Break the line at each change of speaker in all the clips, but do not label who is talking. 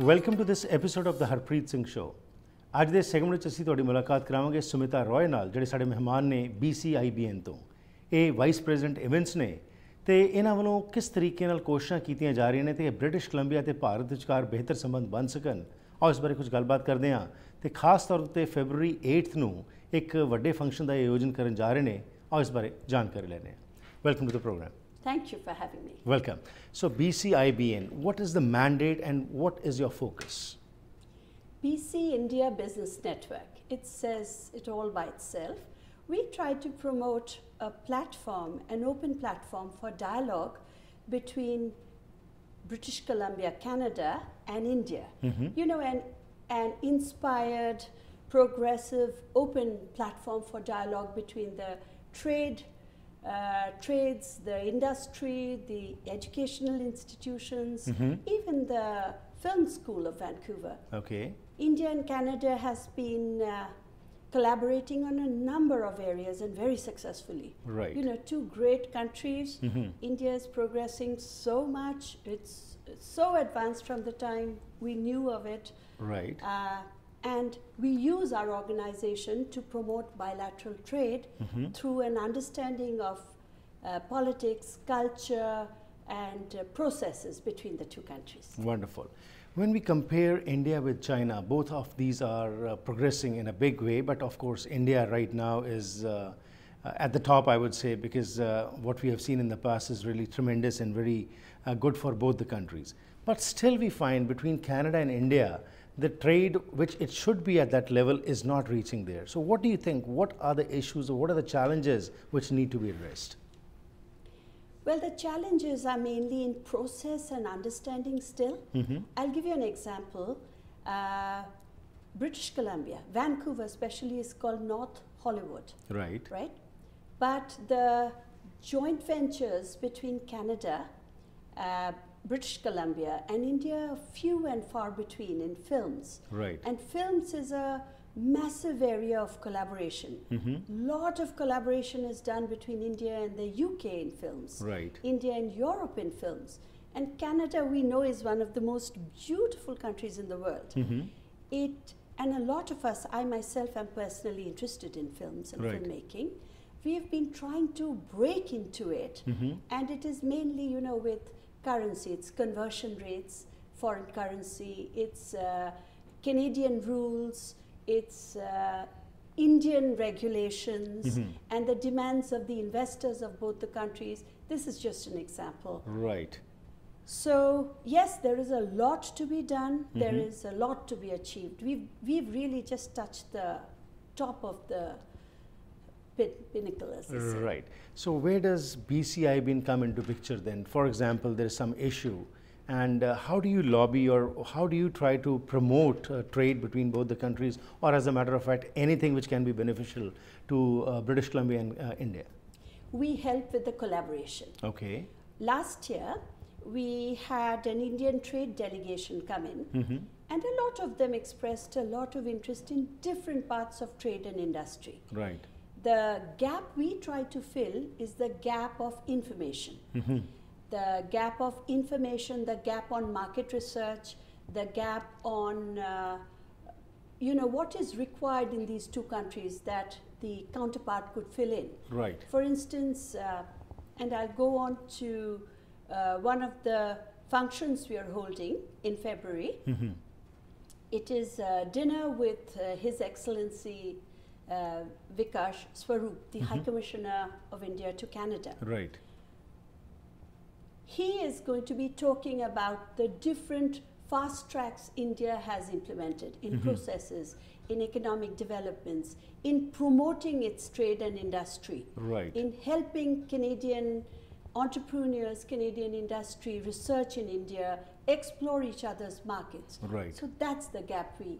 Welcome to this episode of the Harpreet Singh show. ਅੱਜ ਦੇ segment ਵਿੱਚ ਅਸੀਂ ਤੁਹਾਡੀ ਮੁਲਾਕਾਤ ਕਰਾਵਾਂਗੇ ਸੁਮਿਤਾ ਰॉय ਨਾਲ, ਜਿਹੜੇ ਸਾਡੇ ਮਹਿਮਾਨ ਨੇ BC-IBN ਤੋਂ। ਇਹ ਵਾਈਸ ਪ੍ਰੈਜ਼ੀਡੈਂਟ ਇਵੈਂਟਸ ਨੇ ਤੇ ਇਹਨਾਂ ਵੱਲੋਂ ਕਿਸ ਤਰੀਕੇ ਨਾਲ ਕੋਸ਼ਿਸ਼ਾਂ ਕੀਤੀਆਂ ਜਾ ਰਹੀਆਂ ਨੇ ਤੇ ਬ੍ਰਿਟਿਸ਼ ਕੋਲੰਬੀਆ ਤੇ ਭਾਰਤ ਵਿਚਕਾਰ ਬਿਹਤਰ ਸੰਬੰਧ ਬਣ ਸਕਣ। ਆਓ ਇਸ ਬਾਰੇ ਕੁਝ ਗੱਲਬਾਤ ਕਰਦੇ ਹਾਂ ਤੇ ਖਾਸ ਤੌਰ ਤੇ ਫੈਬਰਵਰੀ 8 ਨੂੰ ਇੱਕ ਵੱਡੇ ਫੰਕਸ਼ਨ ਦਾ ਆਯੋਜਨ ਕਰਨ ਜਾ ਰਹੇ ਨੇ। ਆਓ ਇਸ ਬਾਰੇ ਜਾਣਕਾਰੀ ਲੈਂਦੇ ਹਾਂ। Welcome to the program.
Thank you for having me.
Welcome. So BC-IBN, what is the mandate and what is your focus?
BC India Business Network, it says it all by itself. We try to promote a platform, an open platform for dialogue between British Columbia, Canada and India. You know, an inspired, progressive, open platform for dialogue between the trades, the industry, the educational institutions, even the film school of Vancouver.
Okay.
India and Canada has been collaborating on a number of areas and very successfully.
Right.
You know, two great countries. India is progressing so much. It's so advanced from the time we knew of it.
Right.
And we use our organization to promote bilateral trade through an understanding of politics, culture, and processes between the two countries.
Wonderful. When we compare India with China, both of these are progressing in a big way, but of course India right now is at the top, I would say, because what we have seen in the past is really tremendous and very good for both the countries. But still we find between Canada and India, the trade, which it should be at that level, is not reaching there. So what do you think? What are the issues or what are the challenges which need to be addressed?
Well, the challenges are mainly in process and understanding still. I'll give you an example. British Columbia, Vancouver especially, is called North Hollywood.
Right.
Right? But the joint ventures between Canada, British Columbia and India are few and far between in films.
Right.
And films is a massive area of collaboration. Lot of collaboration is done between India and the UK in films.
Right.
India and Europe in films. And Canada, we know, is one of the most beautiful countries in the world. And a lot of us, I myself am personally interested in films and filmmaking. We have been trying to break into it, and it is mainly, you know, with currency. It's conversion rates, foreign currency, it's Canadian rules, it's Indian regulations, and the demands of the investors of both the countries. This is just an example.
Right.
So yes, there is a lot to be done. There is a lot to be achieved. We've really just touched the top of the pinnacle, as they say.
Right. So where does BC-IBN come into picture then? For example, there is some issue, and how do you lobby or how do you try to promote trade between both the countries, or as a matter of fact, anything which can be beneficial to British Columbia and India?
We help with the collaboration.
Okay.
Last year, we had an Indian trade delegation come in, and a lot of them expressed a lot of interest in different parts of trade and industry.
Right.
The gap we try to fill is the gap of information. The gap of information, the gap on market research, the gap on, you know, what is required in these two countries that the counterpart could fill in.
Right.
For instance, and I'll go on to one of the functions we are holding in February. It is a dinner with His Excellency Vikash Swaroop, the High Commissioner of India to Canada.
Right.
He is going to be talking about the different fast tracks India has implemented in processes, in economic developments, in promoting its trade and industry,
Right.
in helping Canadian entrepreneurs, Canadian industry, research in India, explore each other's markets.
Right.
So that's the gap we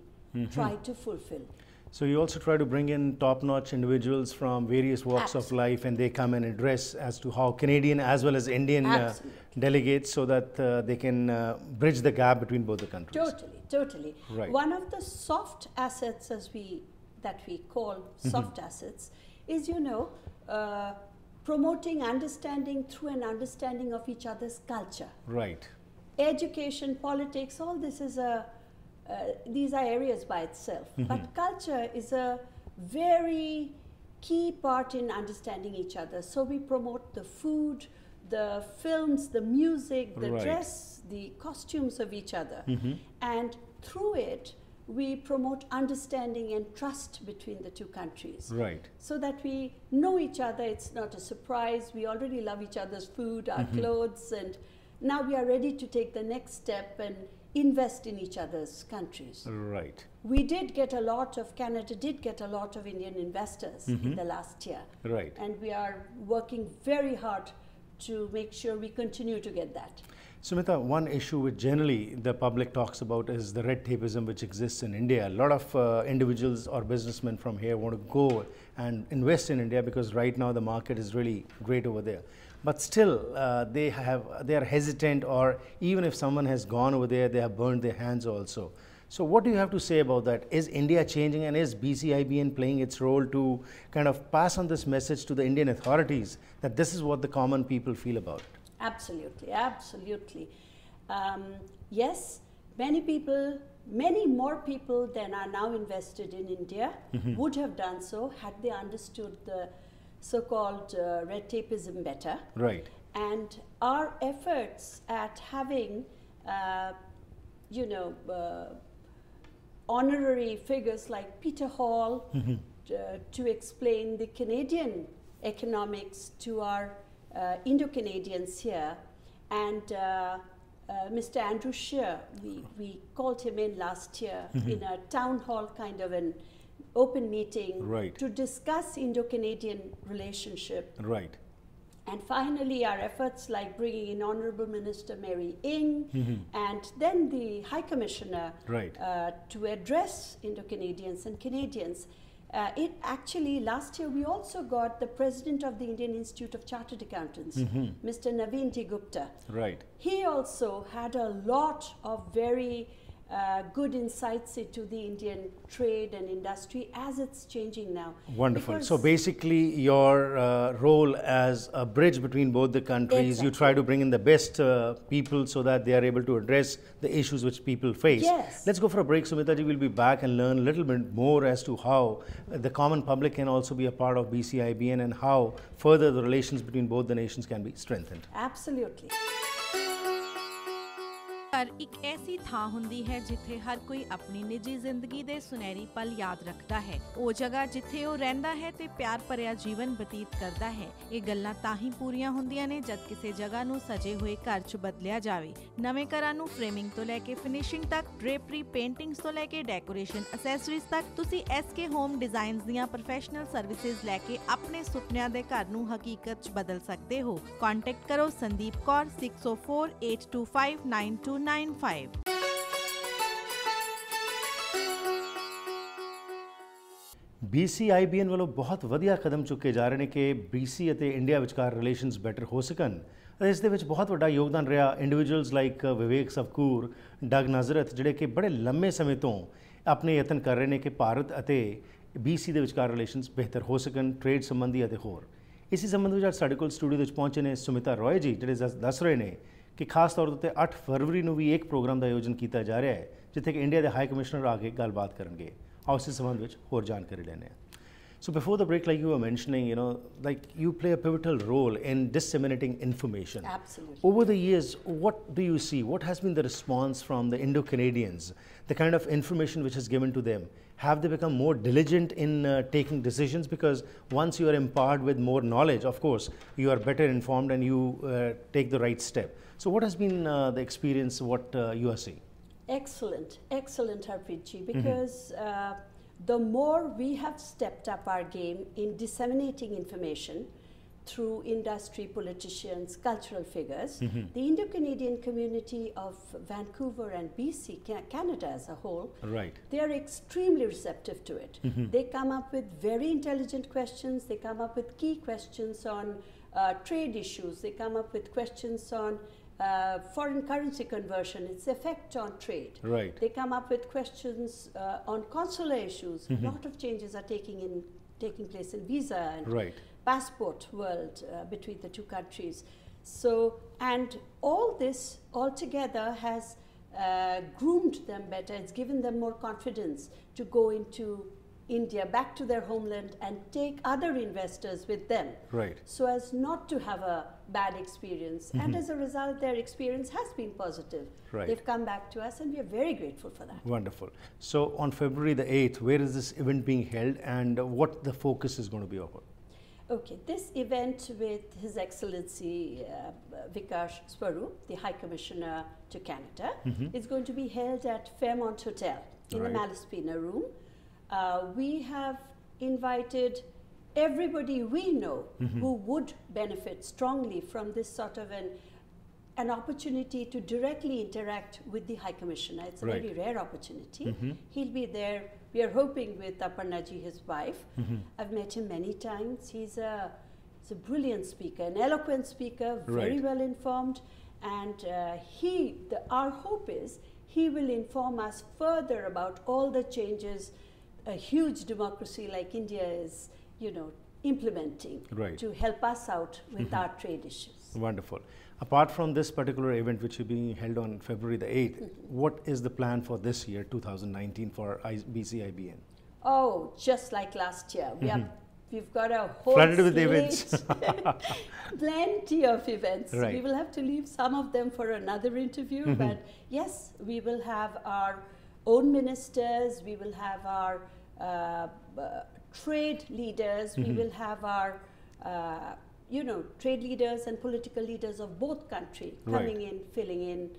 try to fulfill.
So you also try to bring in top-notch individuals from various walks of life, and they come and address as to how Canadian as well as Indian delegates, so that they can bridge the gap between both the countries.
Totally, totally.
Right.
One of the soft assets, that we call soft assets, is, you know, promoting understanding through an understanding of each other's culture.
Right.
Education, politics, all this is these are areas by itself. But culture is a very key part in understanding each other. So we promote the food, the films, the music, the dress, the costumes of each other. And through it, we promote understanding and trust between the two countries.
Right.
So that we know each other, it's not a surprise, we already love each other's food, our clothes, and now we are ready to take the next step and invest in each other's countries.
Right.
We did get a lot of, Canada did get a lot of Indian investors in the last year.
Right.
And we are working very hard to make sure we continue to get that.
Sumita, one issue which generally the public talks about is the red tapeism which exists in India. A lot of individuals or businessmen from here want to go and invest in India because right now the market is really great over there. But still, they are hesitant, or even if someone has gone over there, they have burned their hands also. So what do you have to say about that? Is India changing, and is BC-IBN playing its role to kind of pass on this message to the Indian authorities that this is what the common people feel about?
Absolutely, absolutely. Yes, many more people than are now invested in India would have done so had they understood the so-called red tapeism better.
Right.
And our efforts at having, you know, honorary figures like Peter Hall to explain the Canadian economics to our Indo-Canadians here, and Mr. Andrew Scheer, we called him in last year in a town hall kind of an open meeting to discuss Indo-Canadian relationship.
Right.
And finally, our efforts like bringing in Honorable Minister Mary Ng and then the High Commissioner to address Indo-Canadians and Canadians. It actually, last year we also got the President of the Indian Institute of Chartered Accountants, Mr. Naveen T. Gupta.
Right.
He also had a lot of very good insights into the Indian trade and industry as it's changing now.
Wonderful. Because so basically your role as a bridge between both the countries, you try to bring in the best people so that they are able to address the issues which people face.
Yes.
Let's go for a break, Sumita ji. We'll be back and learn a little bit more as to how the common public can also be a part of BC-IBN and how further the relations between both the nations can be strengthened.
Absolutely.
पर एक ऐसी थां हुंदी है जिथे हर कोई अपनी निजी जिंदगी दे सुनहरी पल याद रखदा है। ओ जगह जिथे ओ रहिंदा है ते प्यार भरिया जीवन बतीत करदा है। ये गल्लां तां ही पूरीआं हुंदियां ने जद किसी जगह नूं सजे हुए घर च बदलिया जावे। नवें घरां नूं फ्रेमिंग तो लैके फिनिशिंग तक, ड्रेपरी, पेंटिंग्स तो लैके डेकोरेशन एक्सेसरीज तक तुसी SK होम डिजाइन्स दियां प्रोफेशनल सर्विसेज लैके अपने सुपनियां दे घर नूं हकीकत च बदल सकदे हो। कॉन्टैक्ट करो संदीप कौर 6048259295।
BC-IBN ਵੱਲੋਂ ਬਹੁਤ ਵਧੀਆ ਕਦਮ ਚੁੱਕੇ ਜਾ ਰਹੇ ਨੇ ਕਿ BC ਅਤੇ ਇੰਡੀਆ ਵਿਚਕਾਰ ਰਿਲੇਸ਼ਨਸ ਬੈਟਰ ਹੋ ਸਕਣ। ਇਸ ਦੇ ਵਿੱਚ ਬਹੁਤ ਵੱਡਾ ਯੋਗਦਾਨ ਰਿਹਾ ਇੰਡੀਵਿਜੂਅਲਸ ਲਾਈਕ ਵਿਵੇਕ ਸਵਕੂਰ, ਡਗ ਨਜ਼ਰਤ, ਜਿਹੜੇ ਕਿ ਬੜੇ ਲੰਮੇ ਸਮੇਂ ਤੋਂ ਆਪਣੇ ਯਤਨ ਕਰ ਰਹੇ ਨੇ ਕਿ ਭਾਰਤ ਅਤੇ BC ਦੇ ਵਿਚਕਾਰ ਰਿਲੇਸ਼ਨਸ ਬਿਹਤਰ ਹੋ ਸਕਣ, ਟ੍ਰੇਡ ਸੰਬੰਧੀ ਅਤੇ ਹੋਰ। ਇਸੇ ਸੰਬੰਧ ਵਿੱਚ ਅੱਜ ਸਾਡੇ ਕੋਲ ਸਟੂਡੀਓ ਵਿੱਚ ਪਹੁੰਚੇ ਨੇ ਸੁਮਿਤਾ ਰॉय ਜੀ, ਜਿਹੜੇ ਦੱਸ ਰਹੇ ਨੇ ਕਿ ਖਾਸ ਤੌਰ ਉੱਤੇ 8 ਫਰਵਰੀ ਨੂੰ ਵੀ ਇੱਕ ਪ੍ਰੋਗਰਾਮ ਦਾ ਆਯੋਜਨ ਕੀਤਾ ਜਾ ਰਿਹਾ ਹੈ ਜਿੱਥੇ ਕਿ ਇੰਡੀਆ ਦੇ ਹਾਈ ਕਮਿਸ਼ਨਰ ਆ ਕੇ ਗੱਲਬਾਤ ਕਰਨਗੇ। ਆਓ ਇਸ ਸੰਬੰਧ ਵਿੱਚ ਹੋਰ ਜਾਣਕਾਰੀ ਲੈਂਦੇ ਹਾਂ। So before the break, like you were mentioning, you know, like you play a pivotal role in disseminating information.
Absolutely.
Over the years, what do you see? What has been the response from the Indo-Canadians? The kind of information which is given to them? Have they become more diligent in taking decisions? Because once you are empowered with more knowledge, of course, you are better informed and you take the right step. So what has been the experience, what you are seeing?
Excellent, excellent, Harpreet ji, because the more we have stepped up our game in disseminating information through industry, politicians, cultural figures. The Indo-Canadian community of Vancouver and BC, Canada as a whole, they are extremely receptive to it. They come up with very intelligent questions. They come up with key questions on trade issues. They come up with questions on foreign currency conversion, its effect on trade. They come up with questions on consular issues. A lot of changes are taking place in visa and passport world between the two countries. So, and all this altogether has groomed them better. It's given them more confidence to go into India, back to their homeland, and take other investors with them, so as not to have a bad experience. And as a result, their experience has been positive. They've come back to us, and we are very grateful for that.
Wonderful. So on February the 8th, where is this event being held, and what the focus is going to be about?
Okay, this event with His Excellency Vikas Swarup, the High Commissioner to Canada, is going to be held at Fairmont Hotel in the Malaspina room. We have invited everybody we know who would benefit strongly from this sort of an opportunity to directly interact with the High Commissioner. It's a very rare opportunity. He'll be there, we are hoping, with Aparnaji, his wife. I've met him many times. He's a brilliant speaker, an eloquent speaker, very well informed, and our hope is he will inform us further about all the changes a huge democracy like India is, implementing to help us out with our trade issues.
Wonderful. Apart from this particular event, which is being held on February the 8th, what is the plan for this year, 2019, for BC-IBN?
Oh, just like last year. We've got a whole
flooded with events.
Plenty of events. We will have to leave some of them for another interview, but yes, we will have our own ministers, we will have our trade leaders, we will have our trade leaders and political leaders of both countries coming in, filling in,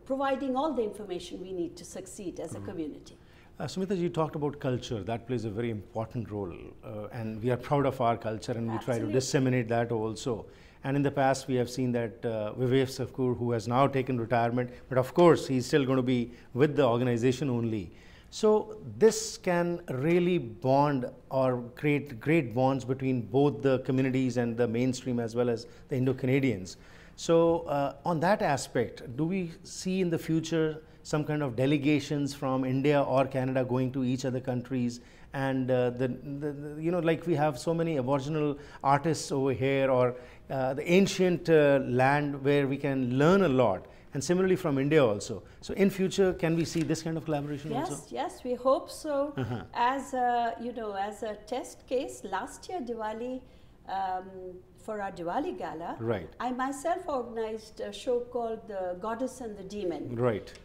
providing all the information we need to succeed as a community.
Sumita, you talked about culture. That plays a very important role, and we are proud of our culture, and we try to disseminate that also. And in the past, we have seen that Vivek Savkur, who has now taken retirement, but of course, he's still going to be with the organization only. So this can really bond or create great bonds between both the communities and the mainstream as well as the Indo-Canadians. So on that aspect, do we see in the future some kind of delegations from India or Canada going to each other countries? And like we have so many Aboriginal artists over here, or the ancient land where we can learn a lot, and similarly from India also. So in future, can we see this kind of collaboration also?
Yes, we hope so. As as a test case, last year Diwali, for our Diwali gala, I myself organized a show called The Goddess and the Demon.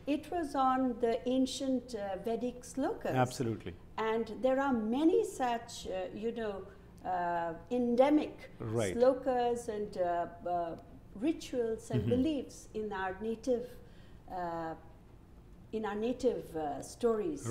It was on the ancient Vedic slokas.
Absolutely.
And there are many such, endemic slokas and rituals and beliefs in our native, stories.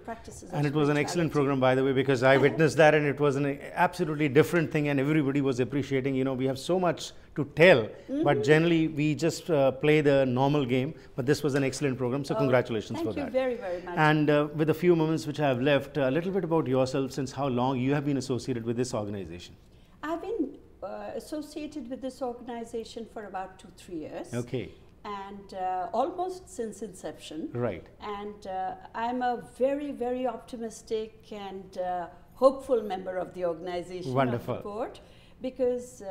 Practices.
And it was an excellent program, by the way, because I witnessed that, and it was an absolutely different thing, and everybody was appreciating. We have so much to tell, but generally we just play the normal game. But this was an excellent program, so congratulations for that.
Thank you very, very much.
And with a few moments which I have left, a little bit about yourself, since how long you have been associated with this organization?
I've been associated with this organization for about 2-3 years.
Okay.
And almost since inception. And I'm a very, very optimistic and hopeful member of the organization.
Wonderful.
Of the board, because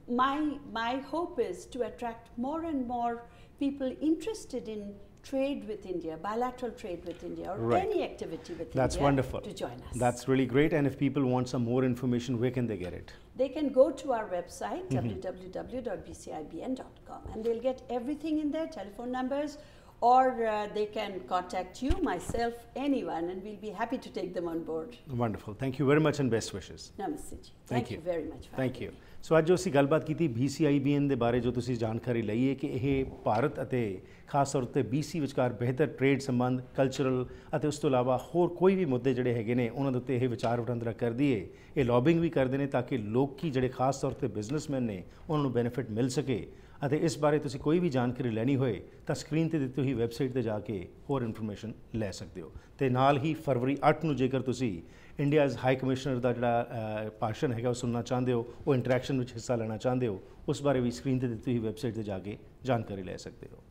my hope is to attract more and more people interested in trade with India, bilateral trade with India, or any activity with
That's
India,
wonderful.
to join us.
That's really great. And if people want some more information, where can they get it?
They can go to our website, www.bcibn.com, and they'll get everything in there, telephone numbers, or they can contact you, myself, anyone, and we'll be happy to take them on board.
Wonderful. Thank you very much, and best wishes.
Namaste.
Thank you
very much.
Thank you. ਸੋ ਅੱਜ ਅਸੀਂ ਗੱਲਬਾਤ ਕੀਤੀ BC-IBN ਦੇ ਬਾਰੇ, ਜੋ ਤੁਸੀਂ ਜਾਣਕਾਰੀ ਲਈ ਹੈ ਕਿ ਇਹ ਭਾਰਤ ਅਤੇ ਖਾਸ ਤੌਰ ਉੱਤੇ BC ਵਿਚਕਾਰ ਬਿਹਤਰ ਟ੍ਰੇਡ ਸੰਬੰਧ, ਕਲਚਰਲ ਅਤੇ ਉਸ ਤੋਂ ਇਲਾਵਾ ਹੋਰ ਕੋਈ ਵੀ ਮੁੱਦੇ ਜਿਹੜੇ ਹੈਗੇ ਨੇ ਉਹਨਾਂ ਦੇ ਉੱਤੇ ਇਹ ਵਿਚਾਰ ਵਟਾਂਦਰਾ ਕਰਦੀ ਹੈ। ਇਹ ਲੌਬਿੰਗ ਵੀ ਕਰਦੇ ਨੇ ਤਾਂ ਕਿ ਲੋਕੀ ਜਿਹੜੇ ਖਾਸ ਤੌਰ 'ਤੇ ਬਿਜ਼ਨਸਮੈਨ ਨੇ ਉਹਨਾਂ ਨੂੰ ਬੈਨੀਫਿਟ ਮਿਲ ਸਕੇ। ਅਤੇ ਇਸ ਬਾਰੇ ਤੁਸੀਂ ਕੋਈ ਵੀ ਜਾਣਕਾਰੀ ਲੈਣੀ ਹੋਏ ਤਾਂ ਸਕਰੀਨ ਤੇ ਦਿੱਤੀ ਹੋਈ ਵੈਬਸਾਈਟ ਤੇ ਜਾ ਕੇ ਹੋਰ ਇਨਫੋਰਮੇਸ਼ਨ ਲੈ ਸਕਦੇ ਹੋ। ਤੇ ਨਾਲ ਹੀ ਫਰਵਰੀ 8 ਨੂੰ ਜੇਕਰ ਤੁਸੀਂ ਇੰਡੀਆਜ਼ ਹਾਈ ਕਮਿਸ਼ਨਰ ਦਾ ਜਿਹੜਾ ਭਾਸ਼ਣ ਹੈਗਾ ਉਹ ਸੁਣਨਾ ਚਾਹੁੰਦੇ ਹੋ, ਉਹ ਇੰਟਰੈਕਸ਼ਨ ਵਿੱਚ ਹਿੱਸਾ ਲੈਣਾ ਚਾਹੁੰਦੇ ਹੋ, ਉਸ ਬਾਰੇ ਵੀ ਸਕਰੀਨ ਤੇ ਦਿੱਤੀ ਹੋਈ ਵੈਬਸਾਈਟ ਤੇ ਜਾ ਕੇ ਜਾਣਕਾਰੀ ਲੈ ਸਕਦੇ ਹੋ।